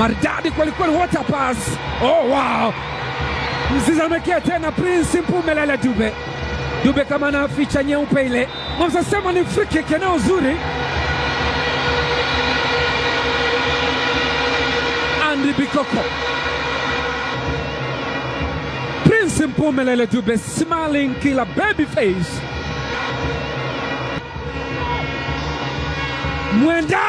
maridadi kweli kweli, what a pass. Oh wow, Mzize amekea tena Prince Mpumelele Dube kama anaficha nyeupe ile. Mnasema ni free kick eneo zuri. Andy Bikoko, Prince Mpumelele Dube smiling killer baby face. Mwenda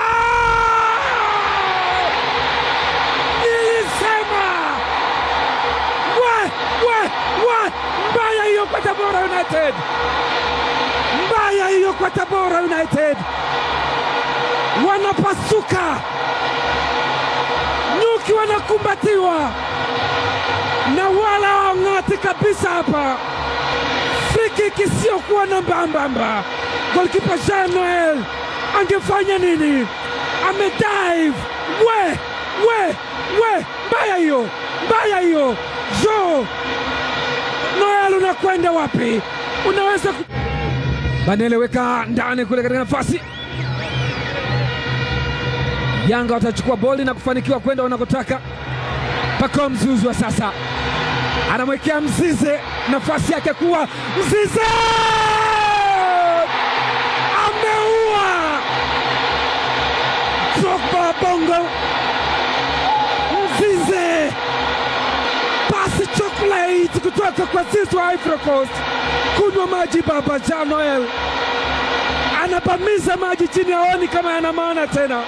mbaya hiyo kwa Tabora United, mbaya hiyo kwa Tabora United. Wanapasuka, nyuki wanakumbatiwa na wala wangati kabisa hapa. Free kick isiyokuwa na mbambamba. Goalkeeper Jean Noel angefanya nini? Amedive. We mbaya hiyo. Jo Noel, unakwenda wapi? Unaweza Banele weka ndani kule katika nafasi. Yanga watachukua boli na kufanikiwa kwenda wanakotaka. Pako Mzuzwa sasa anamwekea Mzize, nafasi yake kuwa Mzize ameua Drogba Bongo. Mzize pasi chocolate kutoka kwa sisi wa Ivory Coast. Kunywa maji baba. Jean Noel anabamiza maji chini, haoni kama yana maana tena.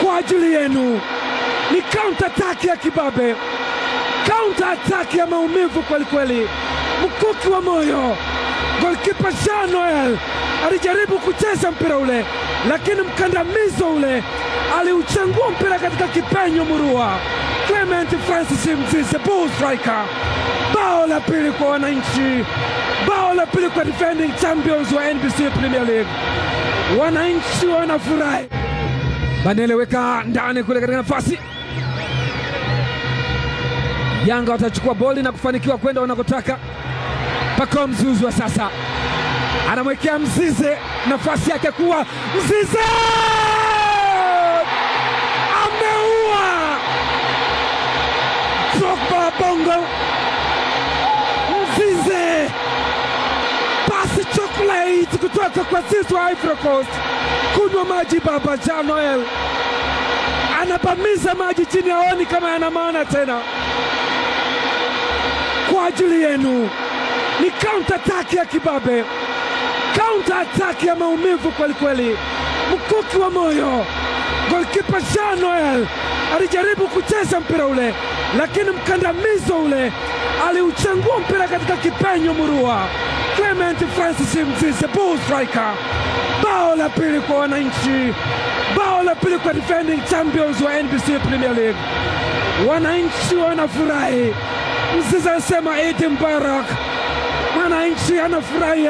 Kwa ajili yenu ni counter attack ya kibabe, counter attack ya maumivu kweli kweli. Mkuki wa moyo. Goalkeeper Jean Noel alijaribu kucheza mpira ule, lakini mkandamizo ule aliuchangua mpira katika kipenyo murua. Clement Francis Mzize, bull striker. Bao la pili kwa wananchi, bao la pili kwa defending champions wa NBC Premier League. Wananchi wanafurahi. Banele weka ndani kule katika nafasi. Yanga watachukua boli na kufanikiwa kwenda wanakotaka. Pako Mzuzwa sasa anamwekea Mzize, nafasi yake kuwa Mzize ameua Drogba Bongo. Mzize pasi chocolate kutoka kwa sisi wa Ivory Coast. Kunywa maji baba. Jean Noel anabamiza maji chini, haoni kama yana maana tena. Kwa ajili yenu ni counter attack ya kibabe, counter attack ya maumivu kweli kweli. Mkuki wa moyo. Goalkeeper Jean Noel alijaribu kucheza mpira ule, lakini mkandamizo ule aliuchangua mpira katika kipenyo murua. Clement Francis Mzize, bull striker. Bao la pili kwa wananchi, bao la pili kwa defending champions wa NBC Premier League. Wananchi wanafurahi. Mzize anasema Eid Mubarak. Wananchi anafurahi.